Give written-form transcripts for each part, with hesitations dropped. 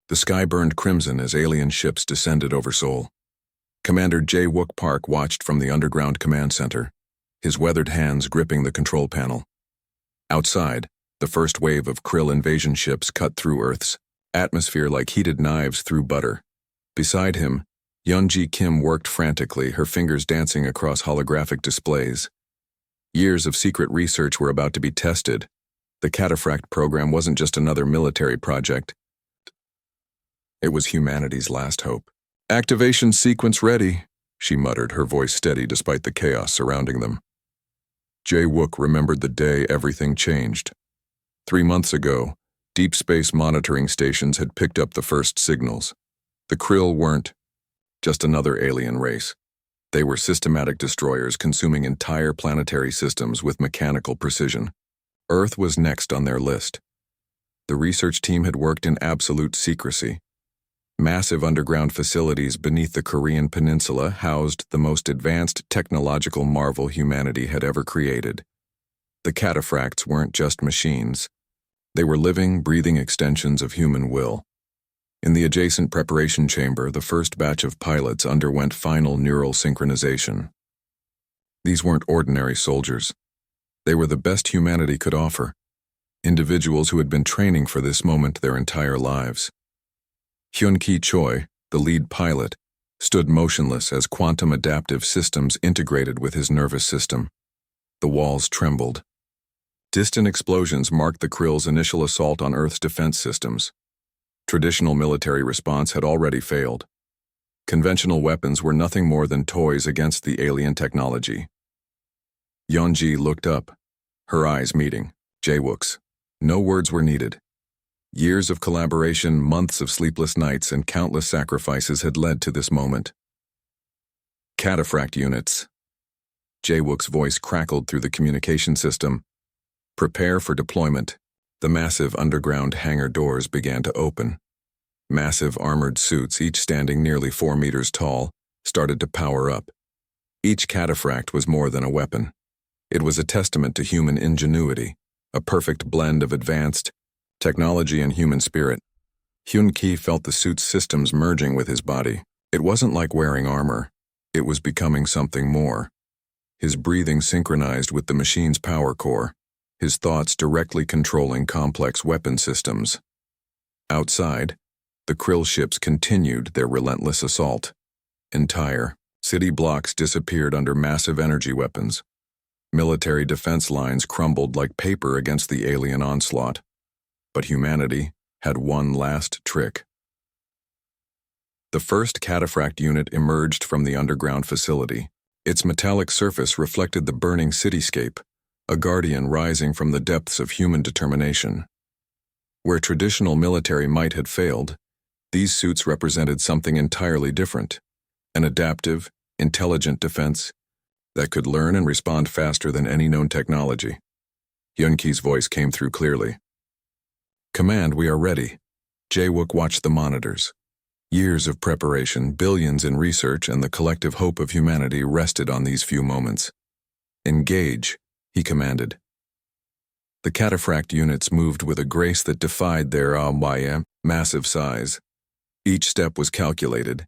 The sky burned crimson as alien ships descended over Seoul. Commander Jae-wook Park watched from the underground command center, his weathered hands gripping the control panel. Outside, the first wave of Krill invasion ships cut through Earth's atmosphere like heated knives through butter. Beside him, Yeonji Kim worked frantically, her fingers dancing across holographic displays. Years of secret research were about to be tested. The Cataphracts program wasn't just another military project. It was humanity's last hope. "Activation sequence ready," she muttered, her voice steady despite the chaos surrounding them. Jae-wook remembered the day everything changed. 3 months ago, deep space monitoring stations had picked up the first signals. The Krill weren't just another alien race. They were systematic destroyers consuming entire planetary systems with mechanical precision. Earth was next on their list. The research team had worked in absolute secrecy. Massive underground facilities beneath the Korean peninsula housed the most advanced technological marvel humanity had ever created. The Cataphracts weren't just machines. They were living, breathing extensions of human will. In the adjacent preparation chamber, the first batch of pilots underwent final neural synchronization. These weren't ordinary soldiers. They were the best humanity could offer, individuals who had been training for this moment their entire lives. Hyun-ki Choi, the lead pilot, stood motionless as quantum adaptive systems integrated with his nervous system. The walls trembled. Distant explosions marked the Krill's initial assault on Earth's defense systems. Traditional military response had already failed. Conventional weapons were nothing more than toys against the alien technology. Yeonji looked up, her eyes meeting Jae-wook's. No words were needed. Years of collaboration, months of sleepless nights, and countless sacrifices had led to this moment. Cataphract units. Jae-wook's voice crackled through the communication system. Prepare for deployment. The massive underground hangar doors began to open. Massive armored suits, each standing nearly 4 meters tall, started to power up. Each cataphract was more than a weapon. It was a testament to human ingenuity, a perfect blend of advanced technology and human spirit. Hyun-ki felt the suit's systems merging with his body. It wasn't like wearing armor. It was becoming something more. His breathing synchronized with the machine's power core, his thoughts directly controlling complex weapon systems. Outside, the Krill ships continued their relentless assault. Entire city blocks disappeared under massive energy weapons. Military defense lines crumbled like paper against the alien onslaught. But humanity had one last trick. The first Cataphract unit emerged from the underground facility. Its metallic surface reflected the burning cityscape, a guardian rising from the depths of human determination. Where traditional military might had failed, these suits represented something entirely different, an adaptive, intelligent defense that could learn and respond faster than any known technology. Hyun-ki's voice came through clearly. "Command, we are ready." Jae-wook watched the monitors. Years of preparation, billions in research, and the collective hope of humanity rested on these few moments. "Engage," he commanded. The Cataphract units moved with a grace that defied their massive size. Each step was calculated,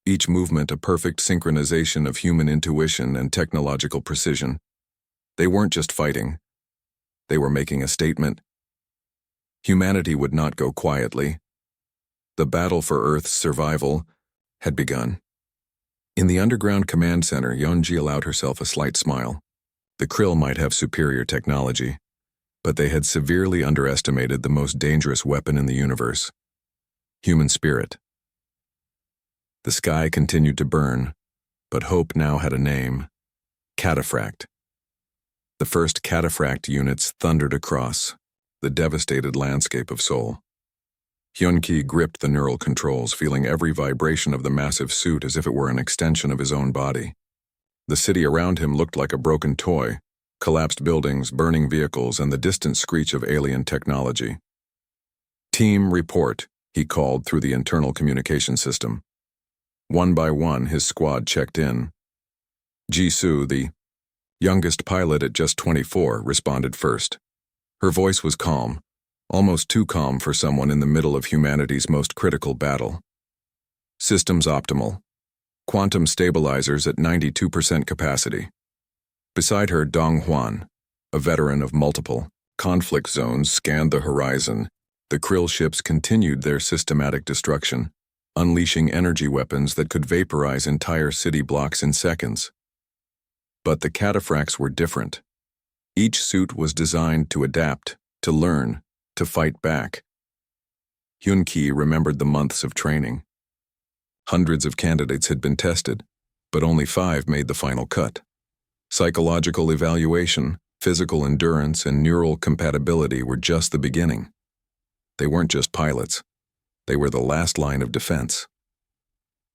each movement a perfect synchronization of human intuition and technological precision. They weren't just fighting. They were making a statement. Humanity would not go quietly. The battle for Earth's survival had begun. In the underground command center, Yeonji allowed herself a slight smile. The Krill might have superior technology, but they had severely underestimated the most dangerous weapon in the universe: human spirit. The sky continued to burn, but hope now had a name: Cataphract. The first Cataphract units thundered across the devastated landscape of Seoul. Hyun-ki gripped the neural controls, feeling every vibration of the massive suit as if it were an extension of his own body. The city around him looked like a broken toy, collapsed buildings, burning vehicles, and the distant screech of alien technology. "Team, report," he called through the internal communication system. One by one, his squad checked in. Jisoo, the youngest pilot at just 24, responded first. Her voice was calm, almost too calm for someone in the middle of humanity's most critical battle. Systems optimal. Quantum stabilizers at 92% capacity. Beside her, Dong Huan, a veteran of multiple conflict zones, scanned the horizon. The Krill ships continued their systematic destruction, unleashing energy weapons that could vaporize entire city blocks in seconds. But the Cataphracts were different. Each suit was designed to adapt, to learn, to fight back. Hyun-Ki remembered the months of training. Hundreds of candidates had been tested, but only 5 made the final cut. Psychological evaluation, physical endurance, and neural compatibility were just the beginning. They weren't just pilots. They were the last line of defense.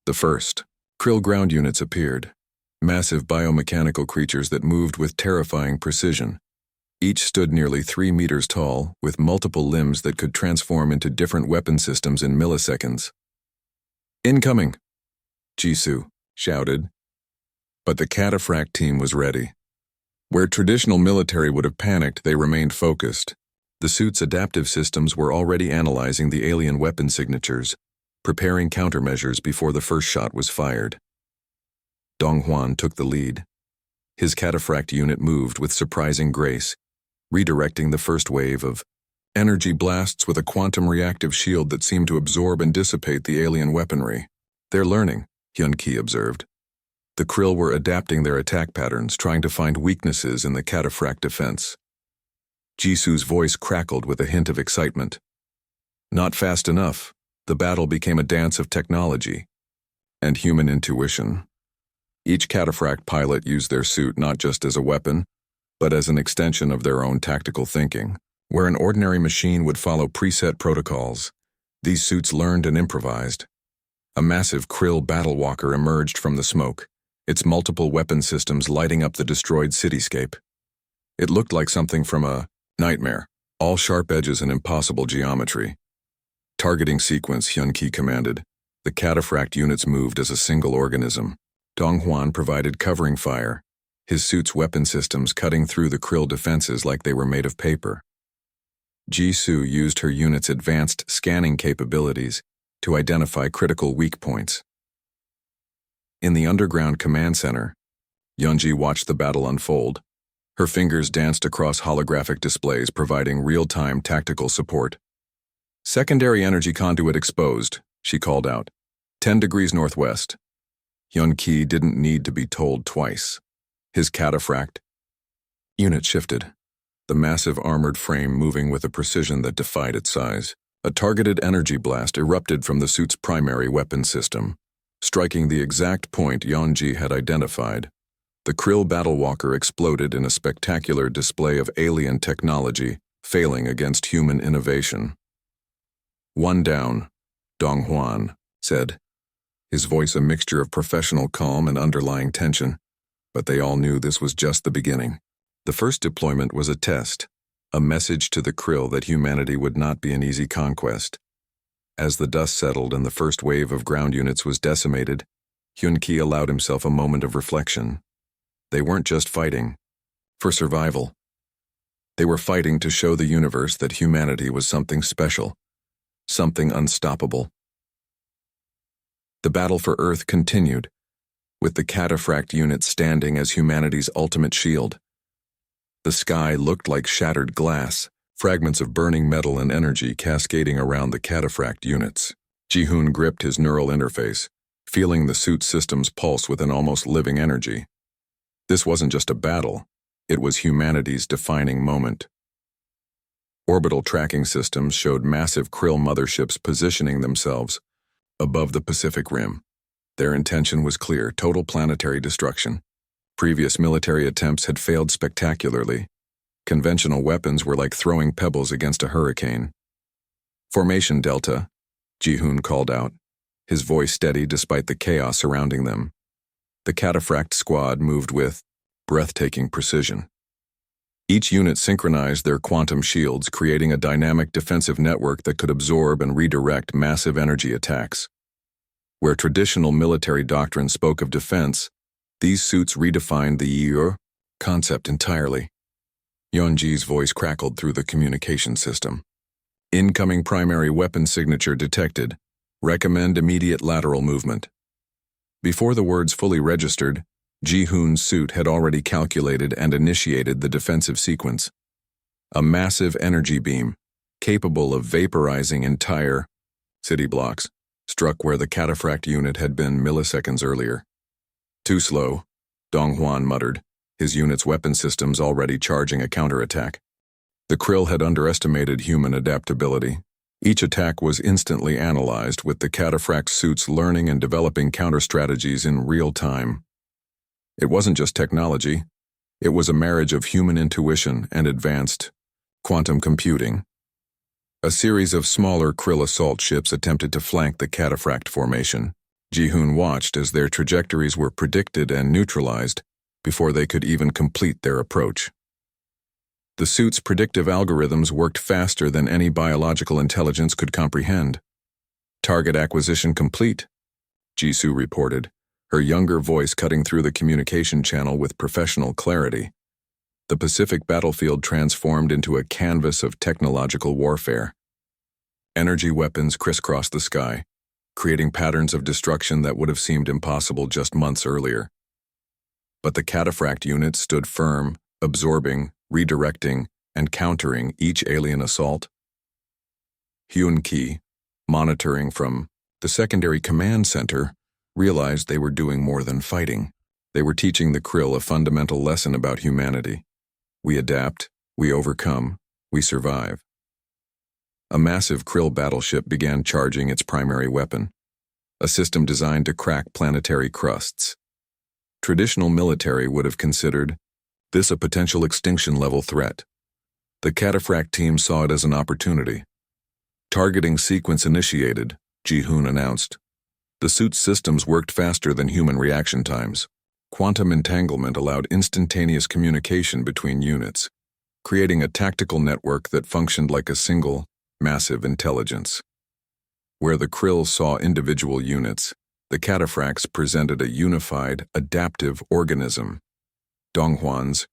The first Krill ground units appeared, massive biomechanical creatures that moved with terrifying precision. Each stood nearly 3 meters tall, with multiple limbs that could transform into different weapon systems in milliseconds. "Incoming!" Jisoo shouted. But the Cataphract team was ready. Where traditional military would have panicked, they remained focused. The suit's adaptive systems were already analyzing the alien weapon signatures, preparing countermeasures before the first shot was fired. Dong Huan took the lead. His Cataphract unit moved with surprising grace, redirecting the first wave of energy blasts with a quantum reactive shield that seemed to absorb and dissipate the alien weaponry. "They're learning," Hyun-Ki observed. The Krill were adapting their attack patterns, trying to find weaknesses in the Cataphract defense. Jisoo's voice crackled with a hint of excitement. Not fast enough. The battle became a dance of technology and human intuition. Each Cataphract pilot used their suit not just as a weapon, but as an extension of their own tactical thinking. Where an ordinary machine would follow preset protocols, these suits learned and improvised. A massive Krill battlewalker emerged from the smoke, its multiple weapon systems lighting up the destroyed cityscape. It looked like something from a nightmare, all sharp edges and impossible geometry. "Targeting sequence," Hyun-Ki commanded. The Cataphract units moved as a single organism. Dong Huan provided covering fire, his suit's weapon systems cutting through the Krill defenses like they were made of paper. Jisoo used her unit's advanced scanning capabilities to identify critical weak points. In the underground command center, Yeonji watched the battle unfold. Her fingers danced across holographic displays providing real-time tactical support. "Secondary energy conduit exposed," she called out. 10 degrees northwest. Hyun-Ki didn't need to be told twice. His Cataphract unit shifted, the massive armored frame moving with a precision that defied its size. A targeted energy blast erupted from the suit's primary weapon system, striking the exact point Yeonji had identified. The Krill battlewalker exploded in a spectacular display of alien technology, failing against human innovation. "One down," Dong Huan said, his voice a mixture of professional calm and underlying tension. But they all knew this was just the beginning. The first deployment was a test, a message to the Krill that humanity would not be an easy conquest. As the dust settled and the first wave of ground units was decimated, Hyun-Ki allowed himself a moment of reflection. They weren't just fighting for survival. They were fighting to show the universe that humanity was something special, something unstoppable. The battle for Earth continued, with the Cataphract unit standing as humanity's ultimate shield. The sky looked like shattered glass, fragments of burning metal and energy cascading around the Cataphract units. Ji-hoon gripped his neural interface, feeling the suit's systems pulse with an almost living energy. This wasn't just a battle, it was humanity's defining moment. Orbital tracking systems showed massive Krill motherships positioning themselves above the Pacific Rim. Their intention was clear: total planetary destruction. Previous military attempts had failed spectacularly. Conventional weapons were like throwing pebbles against a hurricane. "Formation Delta," Ji-hoon called out, his voice steady despite the chaos surrounding them. The Cataphract squad moved with breathtaking precision. Each unit synchronized their quantum shields, creating a dynamic defensive network that could absorb and redirect massive energy attacks. Where traditional military doctrine spoke of defense, these suits redefined the "year" concept entirely. Yeonji's voice crackled through the communication system. Incoming primary weapon signature detected. Recommend immediate lateral movement. Before the words fully registered, Ji-hoon's suit had already calculated and initiated the defensive sequence. A massive energy beam, capable of vaporizing entire city blocks, struck where the Cataphracts unit had been milliseconds earlier. Too slow, Dong-hwan muttered, his unit's weapon systems already charging a counterattack. The Krill had underestimated human adaptability. Each attack was instantly analyzed, with the Cataphracts suits learning and developing counter-strategies in real time. It wasn't just technology, it was a marriage of human intuition and advanced quantum computing. A series of smaller Krill assault ships attempted to flank the Cataphract formation. Ji-hoon watched as their trajectories were predicted and neutralized before they could even complete their approach. The suit's predictive algorithms worked faster than any biological intelligence could comprehend. Target acquisition complete, Jisoo reported, her younger voice cutting through the communication channel with professional clarity. The Pacific battlefield transformed into a canvas of technological warfare. Energy weapons crisscrossed the sky, creating patterns of destruction that would have seemed impossible just months earlier. But the Cataphract unit stood firm, absorbing, redirecting, and countering each alien assault. Hyun-ki, monitoring from the secondary command center, realized they were doing more than fighting. They were teaching the Krill a fundamental lesson about humanity. We adapt, we overcome, we survive. A massive Krill battleship began charging its primary weapon, a system designed to crack planetary crusts. Traditional military would have considered this a potential extinction-level threat. The Cataphract team saw it as an opportunity. Targeting sequence initiated, Ji-hoon announced. The suit's systems worked faster than human reaction times. Quantum entanglement allowed instantaneous communication between units, creating a tactical network that functioned like a single, massive intelligence. Where the Krill saw individual units, the Cataphracts presented a unified, adaptive organism. Dong-hwan's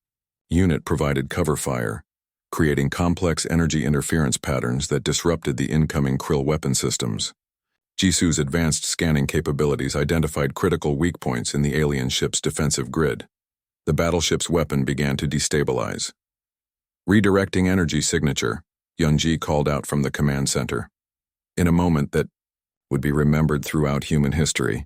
unit provided cover fire, creating complex energy interference patterns that disrupted the incoming Krill weapon systems. Jisoo's advanced scanning capabilities identified critical weak points in the alien ship's defensive grid. The battleship's weapon began to destabilize. Redirecting energy signature, Yun-ji called out from the command center. In a moment that would be remembered throughout human history,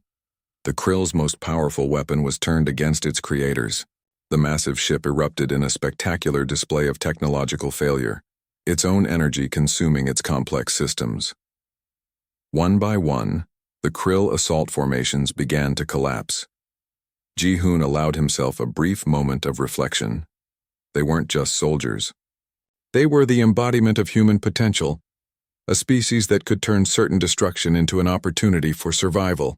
the Krill's most powerful weapon was turned against its creators. The massive ship erupted in a spectacular display of technological failure, its own energy consuming its complex systems. One by one, the Krill assault formations began to collapse. Ji-hoon allowed himself a brief moment of reflection. They weren't just soldiers. They were the embodiment of human potential, a species that could turn certain destruction into an opportunity for survival.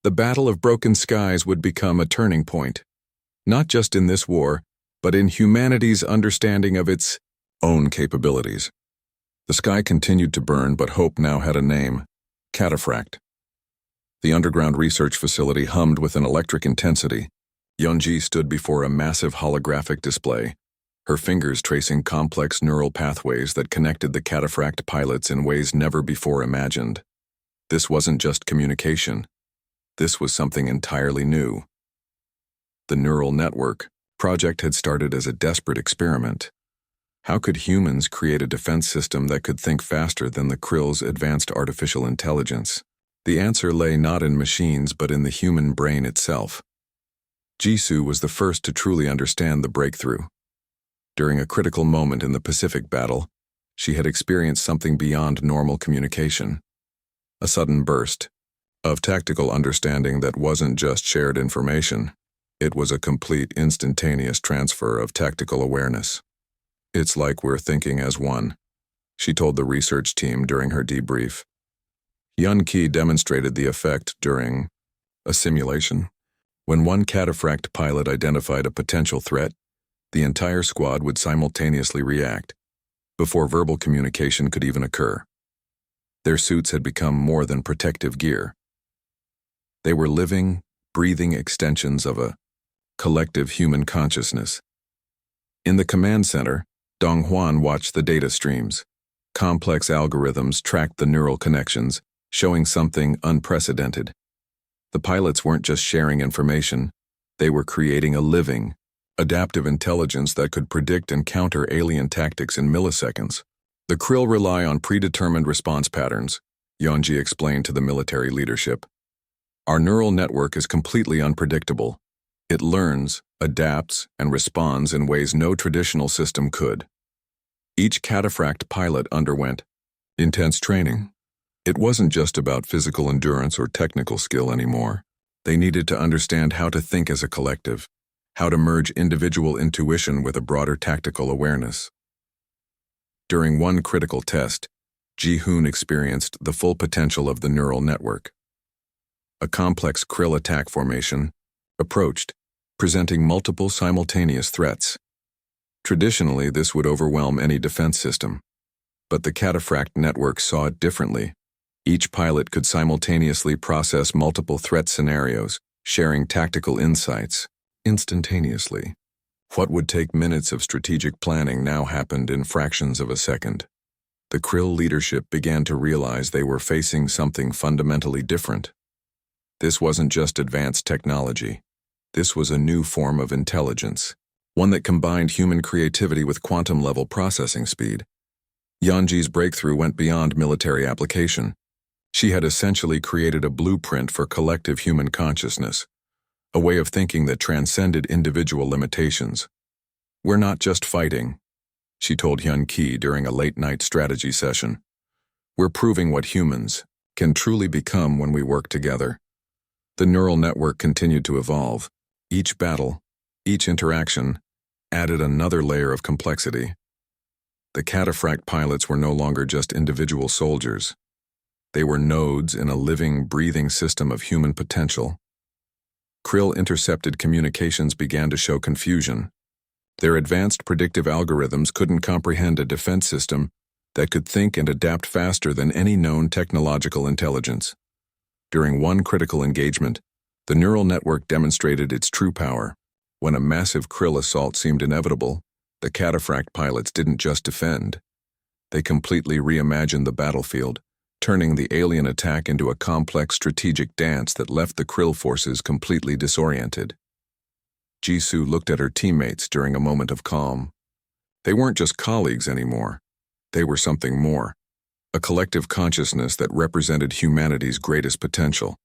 The Battle of Broken Skies would become a turning point, not just in this war, but in humanity's understanding of its own capabilities. The sky continued to burn, but hope now had a name: Cataphract. The underground research facility hummed with an electric intensity. Yun-ji stood before a massive holographic display, her fingers tracing complex neural pathways that connected the Cataphract pilots in ways never before imagined. This wasn't just communication. This was something entirely new. The neural network project had started as a desperate experiment. How could humans create a defense system that could think faster than the Krill's advanced artificial intelligence? The answer lay not in machines but in the human brain itself. Jisoo was the first to truly understand the breakthrough. During a critical moment in the Pacific battle, she had experienced something beyond normal communication. A sudden burst of tactical understanding that wasn't just shared information. It was a complete, instantaneous transfer of tactical awareness. "It's like we're thinking as one," she told the research team during her debrief. Yun-ki demonstrated the effect during a simulation. When one Cataphract pilot identified a potential threat, the entire squad would simultaneously react, before verbal communication could even occur. Their suits had become more than protective gear. They were living, breathing extensions of a collective human consciousness. In the command center, Dong-hwan watched the data streams, Complex algorithms tracked the neural connections, showing something unprecedented. The pilots weren't just sharing information, they were creating a living, adaptive intelligence that could predict and counter alien tactics in milliseconds. The Krill rely on predetermined response patterns, Yonji explained to the military leadership. Our neural network is completely unpredictable. It learns, adapts, and responds in ways no traditional system could. Each Cataphracts pilot underwent intense training. It wasn't just about physical endurance or technical skill anymore. They needed to understand how to think as a collective, how to merge individual intuition with a broader tactical awareness. During one critical test, Ji-hoon experienced the full potential of the neural network. A complex Krill attack formation approached, presenting multiple simultaneous threats. Traditionally, this would overwhelm any defense system, but the Cataphracts network saw it differently. Each pilot could simultaneously process multiple threat scenarios, sharing tactical insights instantaneously. What would take minutes of strategic planning now happened in fractions of a second. The Krill leadership began to realize they were facing something fundamentally different. This wasn't just advanced technology. This was a new form of intelligence, one that combined human creativity with quantum-level processing speed. Yonji's breakthrough went beyond military application. She had essentially created a blueprint for collective human consciousness, a way of thinking that transcended individual limitations. "We're not just fighting," she told Hyun-Ki during a late-night strategy session. "We're proving what humans can truly become when we work together." The neural network continued to evolve. Each battle, each interaction, added another layer of complexity. The Cataphracts pilots were no longer just individual soldiers. They were nodes in a living, breathing system of human potential. Krill-intercepted communications began to show confusion. Their advanced predictive algorithms couldn't comprehend a defense system that could think and adapt faster than any known technological intelligence. During one critical engagement, the neural network demonstrated its true power. When a massive Krill assault seemed inevitable, the Cataphracts pilots didn't just defend. They completely reimagined the battlefield, turning the alien attack into a complex strategic dance that left the Krill forces completely disoriented. Jisoo looked at her teammates during a moment of calm. They weren't just colleagues anymore. They were something more, a collective consciousness that represented humanity's greatest potential.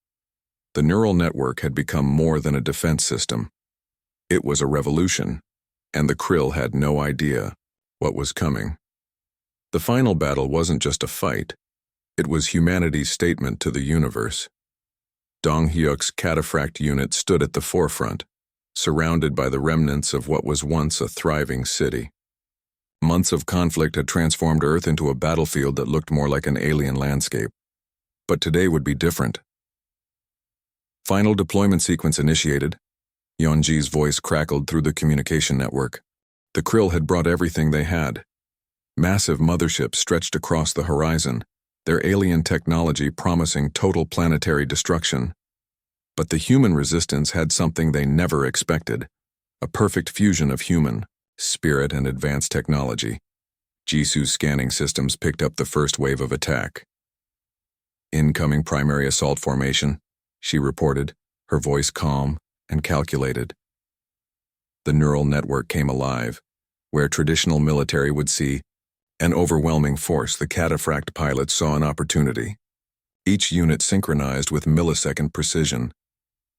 The neural network had become more than a defense system. It was a revolution, and the Krill had no idea what was coming. The final battle wasn't just a fight. It was humanity's statement to the universe. Dong-hyuk's Cataphracts unit stood at the forefront, surrounded by the remnants of what was once a thriving city. Months of conflict had transformed Earth into a battlefield that looked more like an alien landscape. But today would be different. Final deployment sequence initiated. Yeonji's voice crackled through the communication network. The Krill had brought everything they had. Massive motherships stretched across the horizon, their alien technology promising total planetary destruction. But the human resistance had something they never expected, a perfect fusion of human, spirit, and advanced technology. Jisoo's scanning systems picked up the first wave of attack. "Incoming primary assault formation," she reported, her voice calm and calculated. The neural network came alive. Where traditional military would see an overwhelming force, the Cataphracts pilots saw an opportunity. Each unit synchronized with millisecond precision,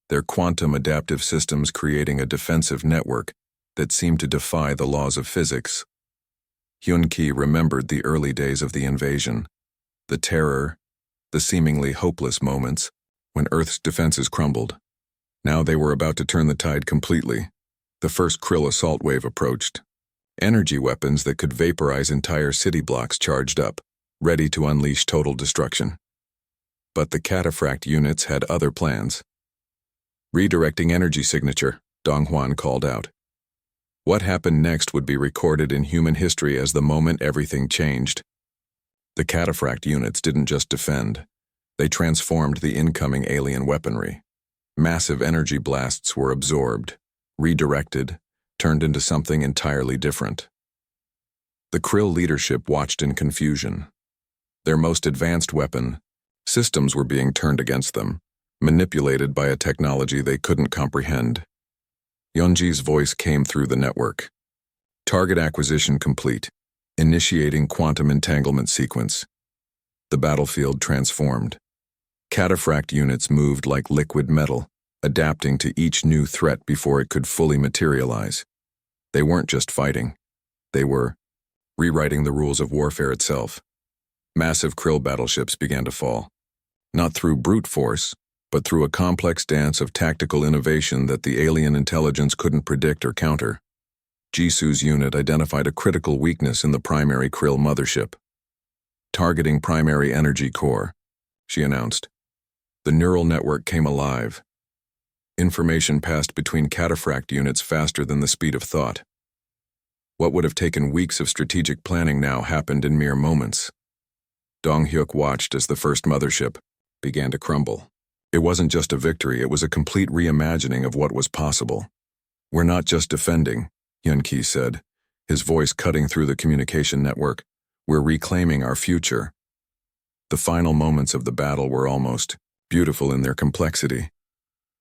their quantum adaptive systems creating a defensive network that seemed to defy the laws of physics. Hyun-Ki remembered the early days of the invasion, the terror, the seemingly hopeless moments when Earth's defenses crumbled. Now they were about to turn the tide completely. The first Krill assault wave approached. Energy weapons that could vaporize entire city blocks charged up, ready to unleash total destruction. But the Cataphracts units had other plans. "Redirecting energy signature," Dong-hwan called out. What happened next would be recorded in human history as the moment everything changed. The Cataphracts units didn't just defend. They transformed the incoming alien weaponry. Massive energy blasts were absorbed, redirected, turned into something entirely different. The Krill leadership watched in confusion. Their most advanced weapon, systems were being turned against them, manipulated by a technology they couldn't comprehend. Yunji's voice came through the network. Target acquisition complete. Initiating quantum entanglement sequence. The battlefield transformed. Cataphract units moved like liquid metal, adapting to each new threat before it could fully materialize. They weren't just fighting. They were rewriting the rules of warfare itself. Massive Krill battleships began to fall. Not through brute force, but through a complex dance of tactical innovation that the alien intelligence couldn't predict or counter. Jisu's unit identified a critical weakness in the primary Krill mothership. Targeting primary energy core, she announced. The neural network came alive. Information passed between Cataphracts units faster than the speed of thought. What would have taken weeks of strategic planning now happened in mere moments. Dong-hyuk watched as the first mothership began to crumble. It wasn't just a victory, it was a complete reimagining of what was possible. "We're not just defending," Yun-ki said, his voice cutting through the communication network. "We're reclaiming our future." The final moments of the battle were almost beautiful in their complexity.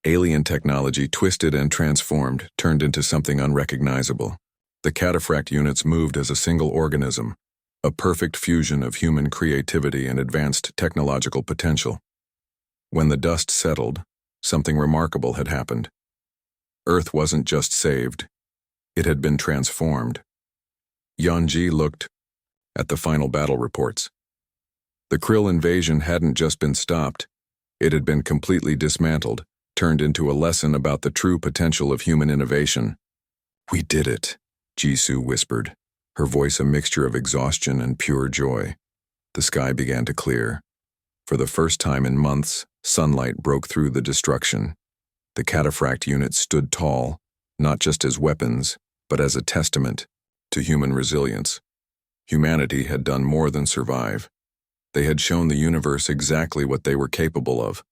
Alien technology twisted and transformed, turned into something unrecognizable. The Cataphract units moved as a single organism, a perfect fusion of human creativity and advanced technological potential. When the dust settled, something remarkable had happened. Earth wasn't just saved, it had been transformed. Yunji looked at the final battle reports. The Krill invasion hadn't just been stopped, it had been completely dismantled, turned into a lesson about the true potential of human innovation. "We did it," Jisu whispered, her voice a mixture of exhaustion and pure joy. The sky began to clear. For the first time in months, sunlight broke through the destruction. The Cataphract units stood tall, not just as weapons, but as a testament to human resilience. Humanity had done more than survive. They had shown the universe exactly what they were capable of.